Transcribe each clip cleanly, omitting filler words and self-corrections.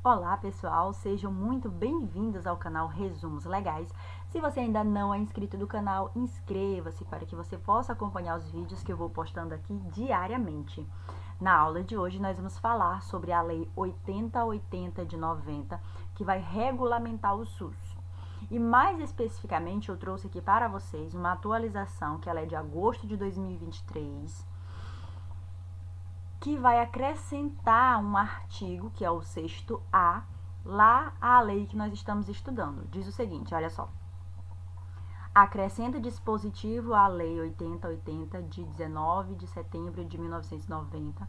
Olá pessoal, sejam muito bem-vindos ao canal Resumos Legais. Se você ainda não é inscrito do canal, inscreva-se para que você possa acompanhar os vídeos que eu vou postando aqui diariamente. Na aula de hoje nós vamos falar sobre a Lei 8080 de 90, que vai regulamentar o SUS. E mais especificamente eu trouxe aqui para vocês uma atualização que ela é de agosto de 2023, que vai acrescentar um artigo, que é o 6º-A, lá à lei que nós estamos estudando. Diz o seguinte, olha só. Acrescenta dispositivo à Lei 8080, de 19 de setembro de 1990,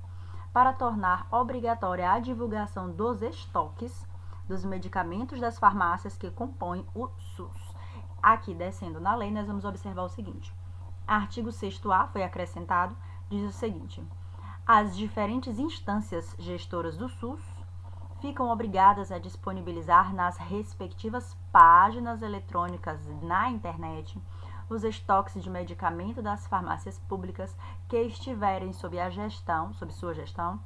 para tornar obrigatória a divulgação dos estoques dos medicamentos das farmácias que compõem o SUS. Aqui, descendo na lei, nós vamos observar o seguinte. Artigo 6º-A foi acrescentado, diz o seguinte. As diferentes instâncias gestoras do SUS ficam obrigadas a disponibilizar nas respectivas páginas eletrônicas na internet os estoques de medicamento das farmácias públicas que estiverem sob sua gestão,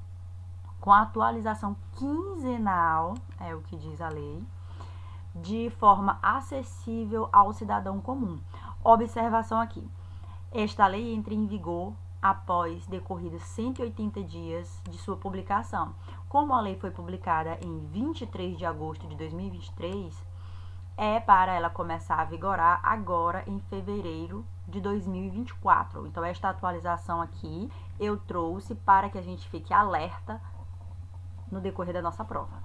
com atualização quinzenal, é o que diz a lei, de forma acessível ao cidadão comum. Observação aqui. Esta lei entra em vigor após decorridos 180 dias de sua publicação. Como a lei foi publicada em 23 de agosto de 2023, é para ela começar a vigorar agora em fevereiro de 2024. Então, esta atualização aqui eu trouxe para que a gente fique alerta no decorrer da nossa prova.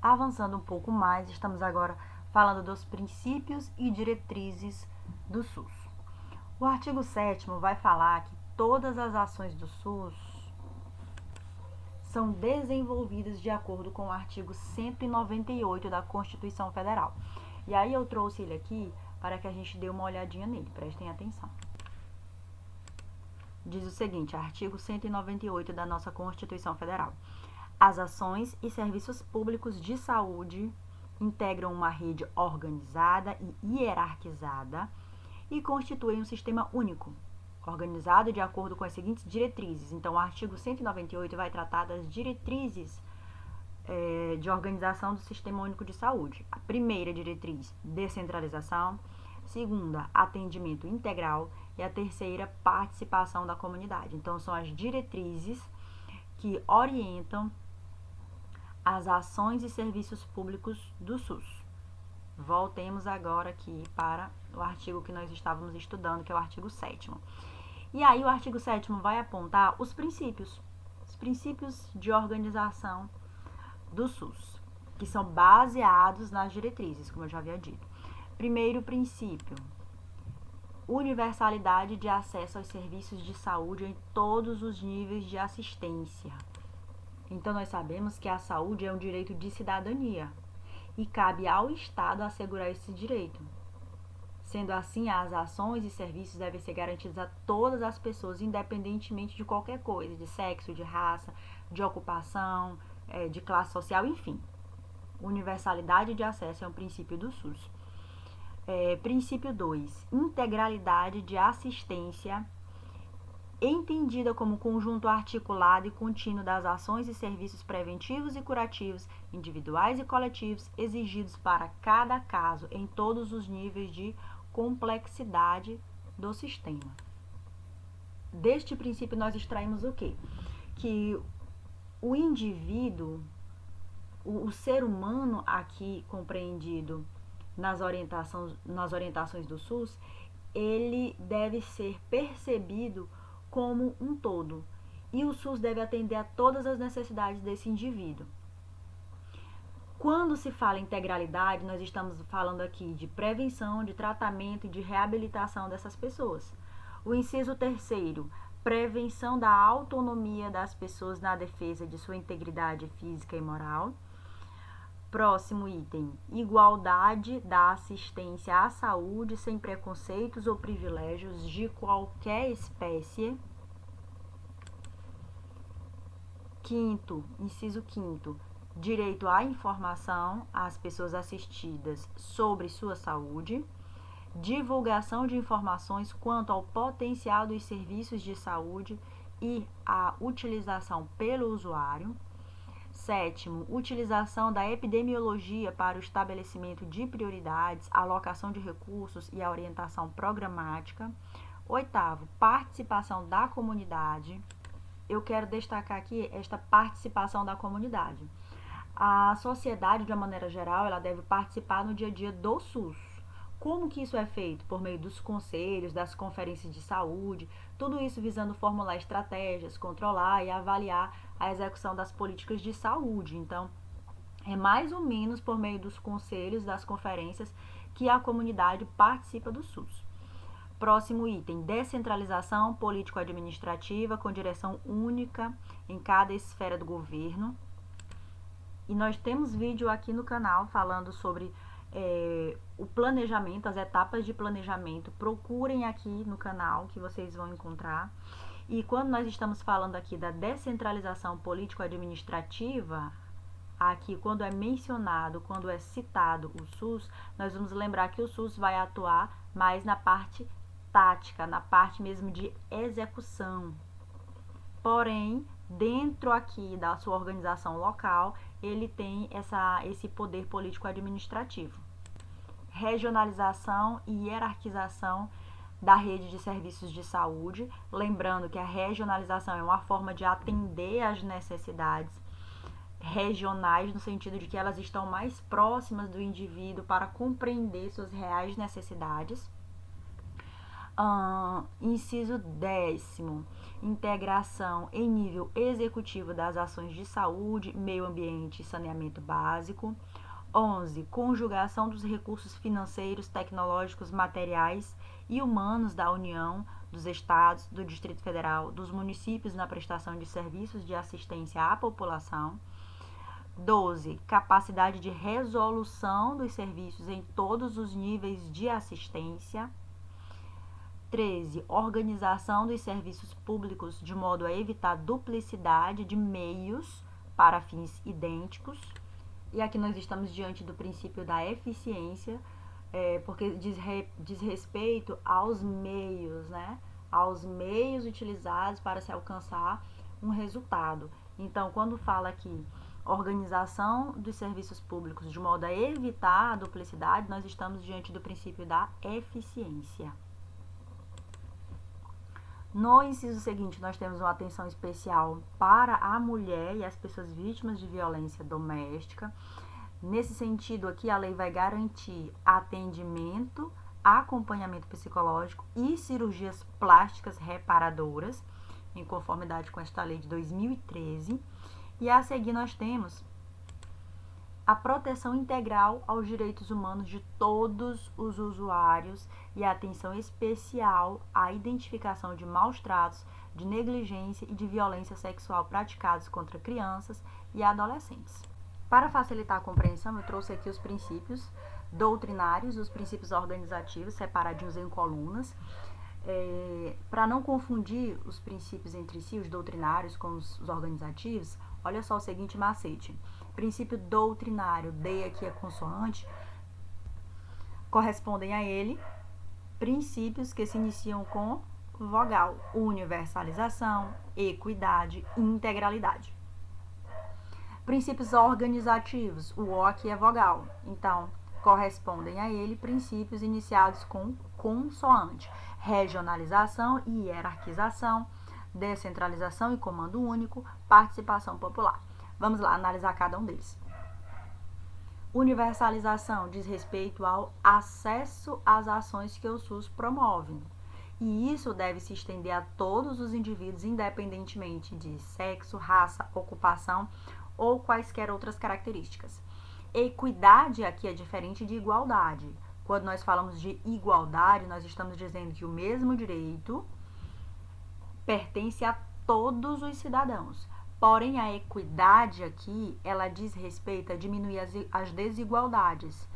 Avançando um pouco mais, estamos agora falando dos princípios e diretrizes do SUS. O artigo 7º vai falar que todas as ações do SUS são desenvolvidas de acordo com o artigo 198 da Constituição Federal. E aí eu trouxe ele aqui para que a gente dê uma olhadinha nele, prestem atenção. Diz o seguinte, artigo 198 da nossa Constituição Federal. As ações e serviços públicos de saúde integram uma rede organizada e hierarquizada e constituem um sistema único, organizado de acordo com as seguintes diretrizes. Então, o artigo 198 vai tratar das diretrizes de organização do Sistema Único de Saúde. A primeira diretriz, descentralização. Segunda, atendimento integral. E a terceira, participação da comunidade. Então, são as diretrizes que orientam as ações e serviços públicos do SUS. Voltemos agora aqui para o artigo que nós estávamos estudando, que é o artigo 7º. E aí o artigo 7º vai apontar os princípios de organização do SUS, que são baseados nas diretrizes, como eu já havia dito. Primeiro princípio, universalidade de acesso aos serviços de saúde em todos os níveis de assistência. Então, nós sabemos que a saúde é um direito de cidadania e cabe ao Estado assegurar esse direito. Sendo assim, as ações e serviços devem ser garantidos a todas as pessoas, independentemente de qualquer coisa, de sexo, de raça, de ocupação, de classe social, enfim. Universalidade de acesso é um princípio do SUS. Princípio 2, integralidade de assistência, entendida como conjunto articulado e contínuo das ações e serviços preventivos e curativos, individuais e coletivos, exigidos para cada caso em todos os níveis de complexidade do sistema. Deste princípio nós extraímos o quê? Que o indivíduo, o ser humano aqui compreendido nas orientações do SUS, ele deve ser percebido como um todo, e o SUS deve atender a todas as necessidades desse indivíduo. Quando se fala em integralidade, nós estamos falando aqui de prevenção, de tratamento e de reabilitação dessas pessoas. O inciso 3º, prevenção da autonomia das pessoas na defesa de sua integridade física e moral. Próximo item, igualdade da assistência à saúde sem preconceitos ou privilégios de qualquer espécie. Inciso 5º, direito à informação às pessoas assistidas sobre sua saúde. Divulgação de informações quanto ao potencial dos serviços de saúde e a utilização pelo usuário. Sétimo, utilização da epidemiologia para o estabelecimento de prioridades, alocação de recursos e a orientação programática. Oitavo, participação da comunidade. Eu quero destacar aqui esta participação da comunidade. A sociedade, de uma maneira geral, ela deve participar no dia a dia do SUS. Como que isso é feito? Por meio dos conselhos, das conferências de saúde, tudo isso visando formular estratégias, controlar e avaliar a execução das políticas de saúde. Então, é mais ou menos por meio dos conselhos, das conferências, que a comunidade participa do SUS. Próximo item, descentralização político-administrativa com direção única em cada esfera do governo. E nós temos vídeo aqui no canal falando sobre o planejamento, as etapas de planejamento. Procurem aqui no canal que vocês vão encontrar. E quando nós estamos falando aqui da descentralização político-administrativa, aqui quando é mencionado, quando é citado o SUS, nós vamos lembrar que o SUS vai atuar mais na parte tática, na parte mesmo de execução. Porém, dentro aqui da sua organização local, ele tem esse poder político-administrativo. Regionalização e hierarquização da rede de serviços de saúde. Lembrando que a regionalização é uma forma de atender às necessidades regionais, no sentido de que elas estão mais próximas do indivíduo para compreender suas reais necessidades. Inciso 10º, integração em nível executivo das ações de saúde, meio ambiente e saneamento básico. 11, conjugação dos recursos financeiros, tecnológicos, materiais e humanos da União, dos Estados, do Distrito Federal, dos municípios na prestação de serviços de assistência à população. 12, capacidade de resolução dos serviços em todos os níveis de assistência. 13, organização dos serviços públicos de modo a evitar duplicidade de meios para fins idênticos. E aqui nós estamos diante do princípio da eficiência, porque diz respeito aos meios, né? Aos meios utilizados para se alcançar um resultado. Então, quando fala aqui organização dos serviços públicos de modo a evitar a duplicidade, nós estamos diante do princípio da eficiência. No inciso seguinte, nós temos uma atenção especial para a mulher e as pessoas vítimas de violência doméstica. Nesse sentido aqui, a lei vai garantir atendimento, acompanhamento psicológico e cirurgias plásticas reparadoras, em conformidade com esta lei de 2013. E a seguir nós temos a proteção integral aos direitos humanos de todos os usuários e a atenção especial à identificação de maus tratos, de negligência e de violência sexual praticados contra crianças e adolescentes. Para facilitar a compreensão, eu trouxe aqui os princípios doutrinários e os princípios organizativos, separadinhos em colunas. Para não confundir os princípios entre si, os doutrinários com os organizativos, olha só o seguinte macete. Princípio doutrinário, D aqui é consoante, correspondem a ele princípios que se iniciam com vogal: universalização, equidade e integralidade. Princípios organizativos, o O aqui é vogal, então correspondem a ele princípios iniciados com consoante: regionalização e hierarquização, descentralização e comando único, participação popular. Vamos lá analisar cada um deles. Universalização diz respeito ao acesso às ações que o SUS promove. E isso deve se estender a todos os indivíduos, independentemente de sexo, raça, ocupação ou quaisquer outras características. Equidade aqui é diferente de igualdade. Quando nós falamos de igualdade, nós estamos dizendo que o mesmo direito pertence a todos os cidadãos. Porém, a equidade aqui, ela diz respeito a diminuir as desigualdades.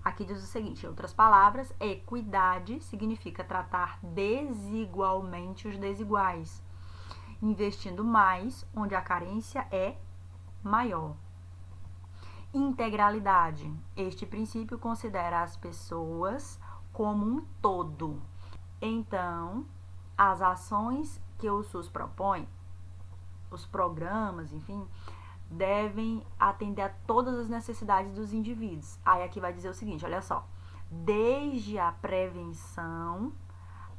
Aqui diz o seguinte, em outras palavras, equidade significa tratar desigualmente os desiguais, investindo mais onde a carência é maior. Integralidade. Este princípio considera as pessoas como um todo. Então, as ações que o SUS propõe, os programas, enfim, devem atender a todas as necessidades dos indivíduos. Aí aqui vai dizer o seguinte, olha só, desde a prevenção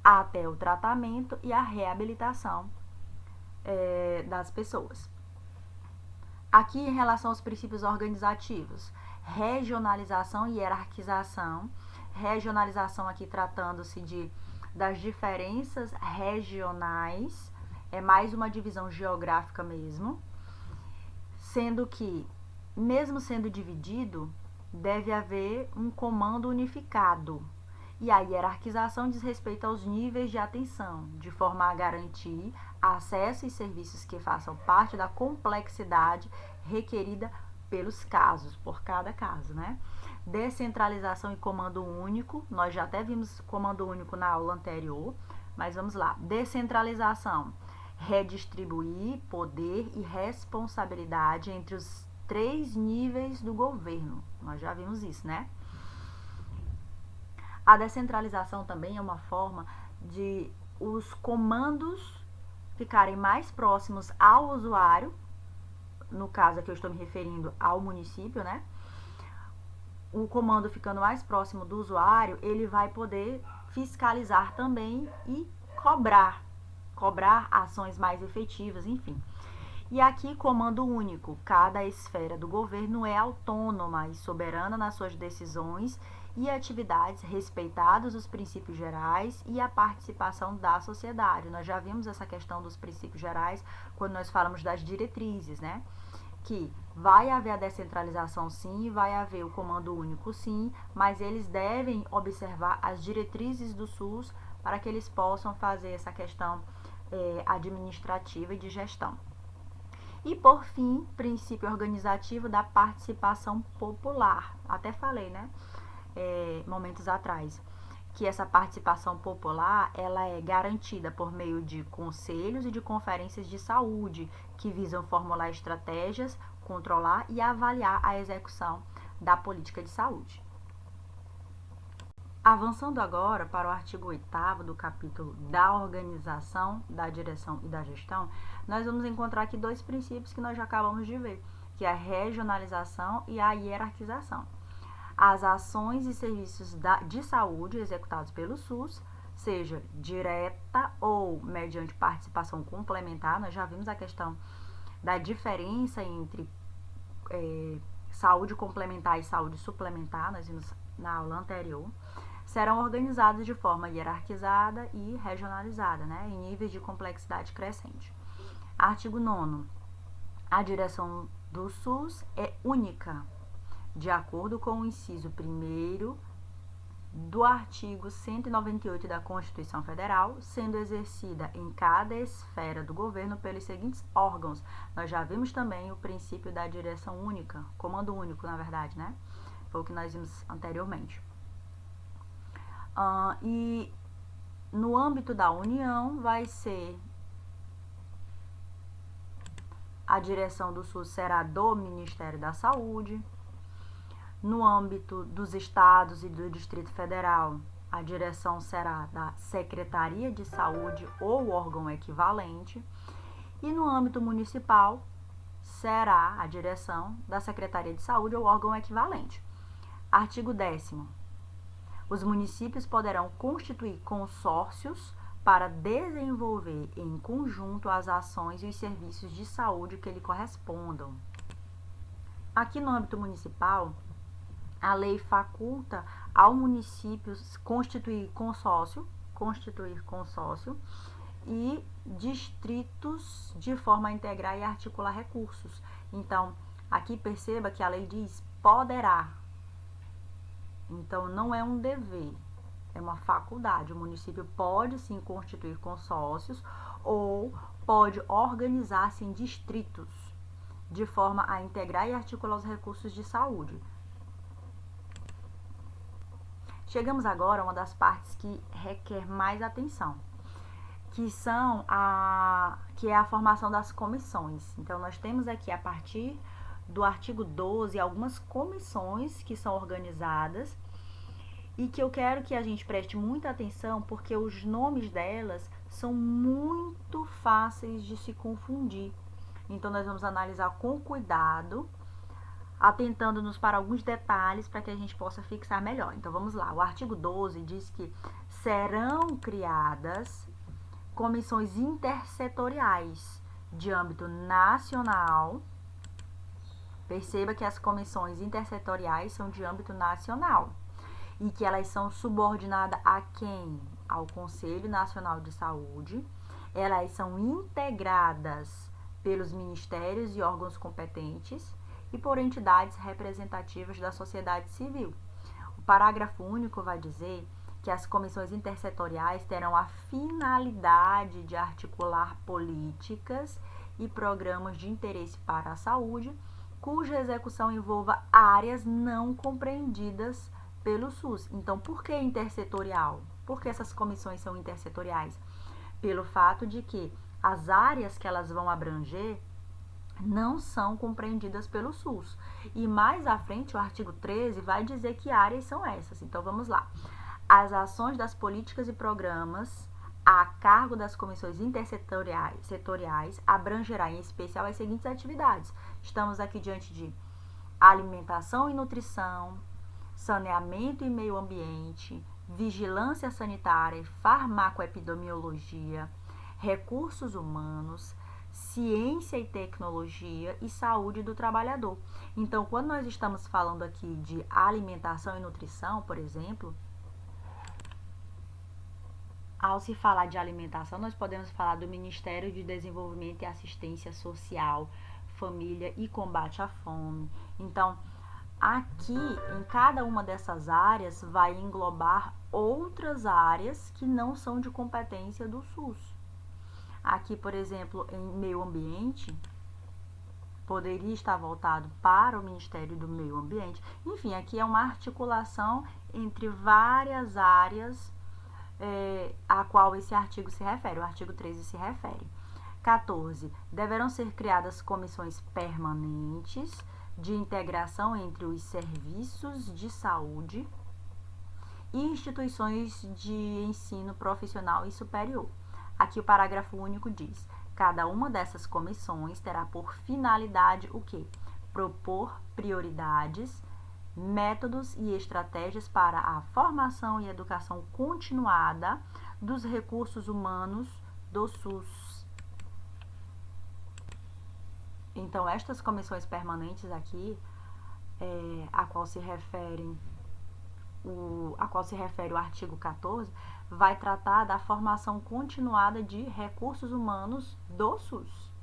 até o tratamento e a reabilitação das pessoas. Aqui, em relação aos princípios organizativos, regionalização e hierarquização. Regionalização aqui tratando-se das diferenças regionais, é mais uma divisão geográfica mesmo, sendo que, mesmo sendo dividido, deve haver um comando unificado. E a hierarquização diz respeito aos níveis de atenção, de forma a garantir acesso e serviços que façam parte da complexidade requerida pelos casos, por cada caso, né? Descentralização e comando único, nós já até vimos comando único na aula anterior, mas vamos lá. Descentralização, redistribuir poder e responsabilidade entre os 3 níveis do governo, nós já vimos isso, né? A descentralização também é uma forma de os comandos ficarem mais próximos ao usuário, no caso aqui eu estou me referindo ao município, né? O comando ficando mais próximo do usuário, ele vai poder fiscalizar também e cobrar ações mais efetivas, enfim. E aqui, comando único, cada esfera do governo é autônoma e soberana nas suas decisões e atividades, respeitados os princípios gerais e a participação da sociedade. Nós já vimos essa questão dos princípios gerais quando nós falamos das diretrizes, né? Que vai haver a descentralização sim, vai haver o comando único sim, mas eles devem observar as diretrizes do SUS para que eles possam fazer essa questão administrativa e de gestão. E, por fim, princípio organizativo da participação popular. Até falei, né, momentos atrás, que essa participação popular, ela é garantida por meio de conselhos e de conferências de saúde, que visam formular estratégias, controlar e avaliar a execução da política de saúde. Avançando agora para o artigo 8º do capítulo da organização, da direção e da gestão, nós vamos encontrar aqui 2 princípios que nós já acabamos de ver, que é a regionalização e a hierarquização. As ações e serviços de saúde executados pelo SUS, seja direta ou mediante participação complementar, nós já vimos a questão da diferença entre saúde complementar e saúde suplementar, nós vimos na aula anterior, serão organizados de forma hierarquizada e regionalizada, né, em níveis de complexidade crescente. Artigo 9º. A direção do SUS é única, de acordo com o inciso 1º do artigo 198 da Constituição Federal, sendo exercida em cada esfera do governo pelos seguintes órgãos. Nós já vimos também o princípio da direção única, comando único, na verdade, né? Foi o que nós vimos anteriormente. E no âmbito da União vai ser a direção do SUS será do Ministério da Saúde. No âmbito dos estados e do Distrito Federal, a direção será da Secretaria de Saúde ou órgão equivalente. E no âmbito municipal, será a direção da Secretaria de Saúde ou órgão equivalente. Artigo 10º. Os municípios poderão constituir consórcios para desenvolver em conjunto as ações e os serviços de saúde que lhe correspondam. Aqui no âmbito municipal, a lei faculta ao município constituir consórcio e distritos de forma a integrar e articular recursos. Então, aqui perceba que a lei diz poderá. Então, não é um dever, é uma faculdade. O município pode sim constituir consórcios ou pode organizar-se em distritos de forma a integrar e articular os recursos de saúde. Chegamos agora a uma das partes que requer mais atenção, que é a formação das comissões. Então, nós temos aqui, a partir do artigo 12, algumas comissões que são organizadas e que eu quero que a gente preste muita atenção, porque os nomes delas são muito fáceis de se confundir. Então, nós vamos analisar com cuidado, atentando-nos para alguns detalhes para que a gente possa fixar melhor. Então, vamos lá. O artigo 12 diz que serão criadas comissões intersetoriais de âmbito nacional. Perceba que as comissões intersetoriais são de âmbito nacional e que elas são subordinadas a quem? Ao Conselho Nacional de Saúde. Elas são integradas pelos ministérios e órgãos competentes e por entidades representativas da sociedade civil. O parágrafo único vai dizer que as comissões intersetoriais terão a finalidade de articular políticas e programas de interesse para a saúde, cuja execução envolva áreas não compreendidas pelo SUS. Então, por que intersetorial? Por que essas comissões são intersetoriais? Pelo fato de que as áreas que elas vão abranger não são compreendidas pelo SUS. E mais à frente, o artigo 13 vai dizer que áreas são essas. Então, vamos lá. As ações das políticas e programas a cargo das comissões intersetoriais abrangerá em especial as seguintes atividades. Estamos aqui diante de alimentação e nutrição, saneamento e meio ambiente, vigilância sanitária e farmacoepidemiologia, recursos humanos, ciência e tecnologia e saúde do trabalhador. Então, quando nós estamos falando aqui de alimentação e nutrição, por exemplo, ao se falar de alimentação, nós podemos falar do Ministério de Desenvolvimento e Assistência Social, Família e Combate à Fome. Então, aqui, em cada uma dessas áreas, vai englobar outras áreas que não são de competência do SUS. Aqui, por exemplo, em meio ambiente, poderia estar voltado para o Ministério do Meio Ambiente. Enfim, aqui é uma articulação entre várias áreas a qual esse artigo se refere, o artigo 13 se refere. 14. Deverão ser criadas comissões permanentes de integração entre os serviços de saúde e instituições de ensino profissional e superior. Aqui o parágrafo único diz: cada uma dessas comissões terá por finalidade o quê? Propor prioridades, métodos e estratégias para a formação e educação continuada dos recursos humanos do SUS. Então, estas comissões permanentes aqui, a qual se refere o artigo 14, vai tratar da formação continuada de recursos humanos do SUS.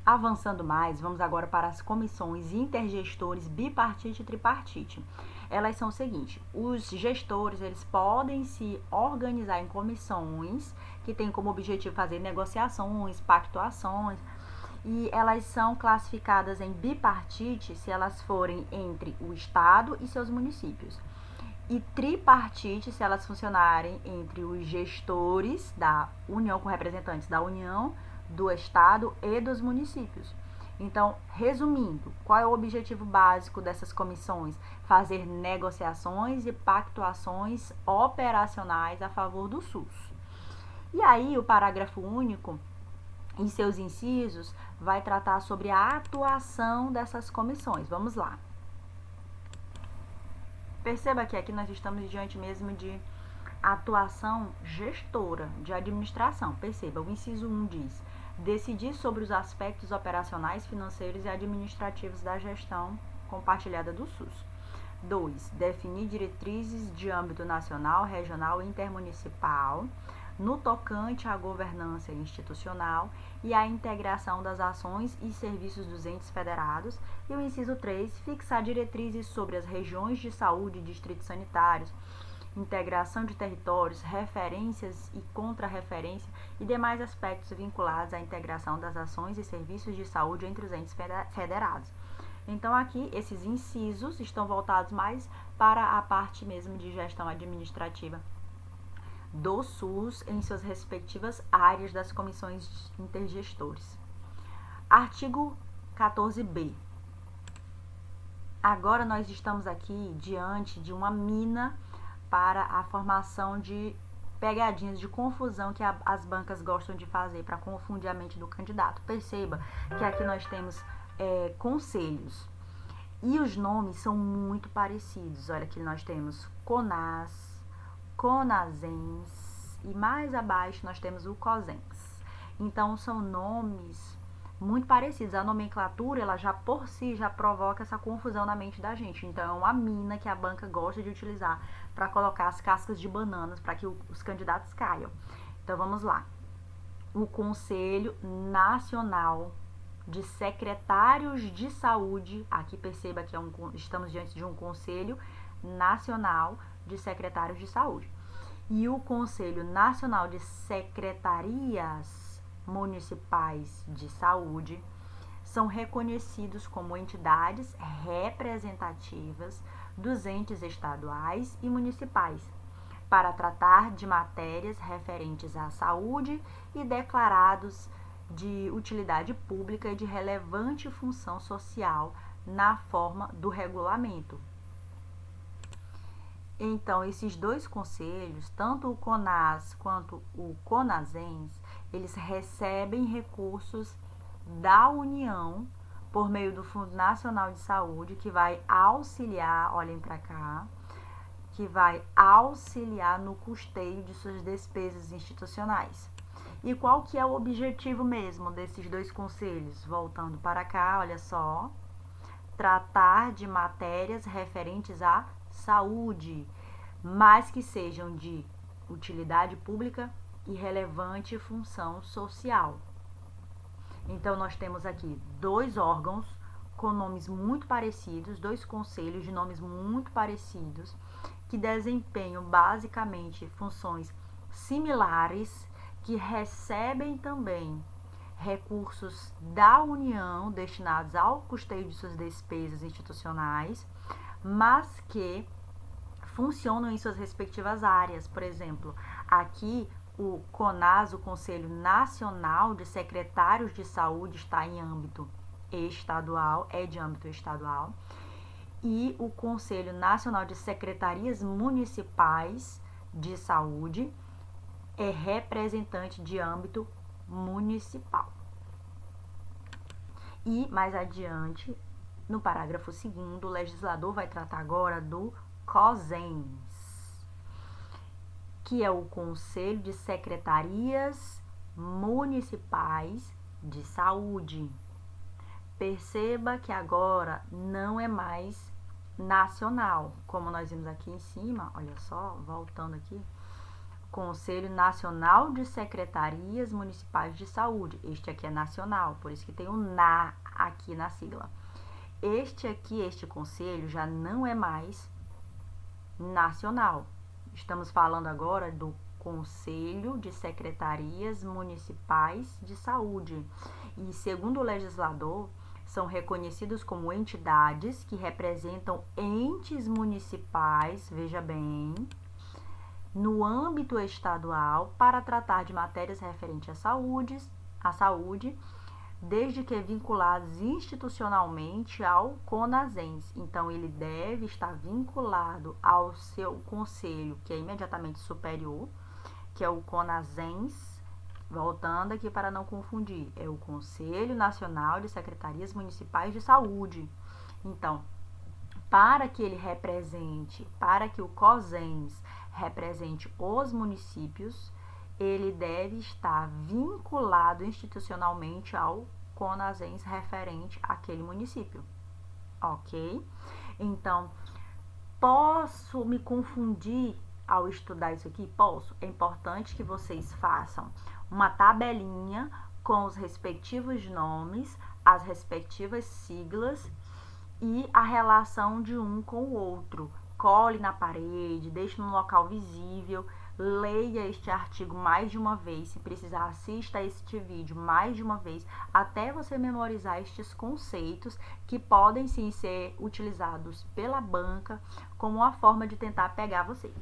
Avançando mais, vamos agora para as comissões intergestores bipartite e tripartite. Elas são o seguinte: os gestores, eles podem se organizar em comissões que têm como objetivo fazer negociações, pactuações, e elas são classificadas em bipartite se elas forem entre o Estado e seus municípios, e tripartite se elas funcionarem entre os gestores da União, com representantes da União, do Estado e dos municípios. Então, resumindo, qual é o objetivo básico dessas comissões? Fazer negociações e pactuações operacionais a favor do SUS. E aí, o parágrafo único, em seus incisos, vai tratar sobre a atuação dessas comissões. Vamos lá. Perceba que aqui nós estamos diante mesmo de atuação gestora, de administração. Perceba, o inciso 1 diz: decidir sobre os aspectos operacionais, financeiros e administrativos da gestão compartilhada do SUS. 2. Definir diretrizes de âmbito nacional, regional e intermunicipal no tocante à governança institucional e à integração das ações e serviços dos entes federados. E o inciso 3, fixar diretrizes sobre as regiões de saúde e distritos sanitários, integração de territórios, referências e contrarreferência e demais aspectos vinculados à integração das ações e serviços de saúde entre os entes federados. Então, aqui, esses incisos estão voltados mais para a parte mesmo de gestão administrativa do SUS em suas respectivas áreas das comissões intergestores. Artigo 14b. Agora nós estamos aqui diante de uma mina para a formação de pegadinhas de confusão que as bancas gostam de fazer para confundir a mente do candidato. Perceba que aqui nós temos conselhos e os nomes são muito parecidos. Olha, aqui nós temos CONAS, CONASENS e mais abaixo nós temos o COSENS. Então são nomes muito parecidos. A nomenclatura, ela já por si já provoca essa confusão na mente da gente. Então é uma mina que a banca gosta de utilizar para colocar as cascas de bananas para que os candidatos caiam. Então vamos lá. O Conselho Nacional de Secretários de Saúde, aqui perceba que estamos diante de um Conselho Nacional de Secretários de Saúde. E o Conselho Nacional de Secretarias Municipais de Saúde são reconhecidos como entidades representativas dos entes estaduais e municipais para tratar de matérias referentes à saúde e declarados de utilidade pública e de relevante função social na forma do regulamento. Então, esses dois conselhos, tanto o CONAS quanto o CONASENS, eles recebem recursos da União por meio do Fundo Nacional de Saúde, que vai auxiliar, olhem para cá, que vai auxiliar no custeio de suas despesas institucionais. E qual que é o objetivo mesmo desses dois conselhos? Voltando para cá, olha só, tratar de matérias referentes à saúde, mas que sejam de utilidade pública e relevante função social. Então, nós temos aqui dois órgãos com nomes muito parecidos, dois conselhos de nomes muito parecidos, que desempenham basicamente funções similares, que recebem também recursos da União destinados ao custeio de suas despesas institucionais, mas que funcionam em suas respectivas áreas. Por exemplo, aqui o CONAS, o Conselho Nacional de Secretários de Saúde, está em âmbito estadual, é de âmbito estadual, e o Conselho Nacional de Secretarias Municipais de Saúde é representante de âmbito municipal. E mais adiante, no parágrafo 2º, o legislador vai tratar agora do COSENS, que é o Conselho de Secretarias Municipais de Saúde. Perceba que agora não é mais nacional, como nós vimos aqui em cima, olha só, voltando aqui, Conselho Nacional de Secretarias Municipais de Saúde. Este aqui é nacional, por isso que tem o NA aqui na sigla. Este conselho já não é mais nacional. Estamos falando agora do Conselho de Secretarias Municipais de Saúde. E, segundo o legislador, são reconhecidos como entidades que representam entes municipais, veja bem, no âmbito estadual para tratar de matérias referentes à saúde, desde que vinculados institucionalmente ao CONASENS. Então, ele deve estar vinculado ao seu conselho, que é imediatamente superior, que é o CONASENS. Voltando aqui para não confundir, é o Conselho Nacional de Secretarias Municipais de Saúde. Então, para que ele represente, para que o COSENS represente os municípios, ele deve estar vinculado institucionalmente ao CONASENS referente àquele município, ok? Então, posso me confundir ao estudar isso aqui? Posso. É importante que vocês façam uma tabelinha com os respectivos nomes, as respectivas siglas e a relação de um com o outro. Cole na parede, deixe no local visível, leia este artigo mais de uma vez, se precisar assista a este vídeo mais de uma vez, até você memorizar estes conceitos que podem sim ser utilizados pela banca como uma forma de tentar pegar você.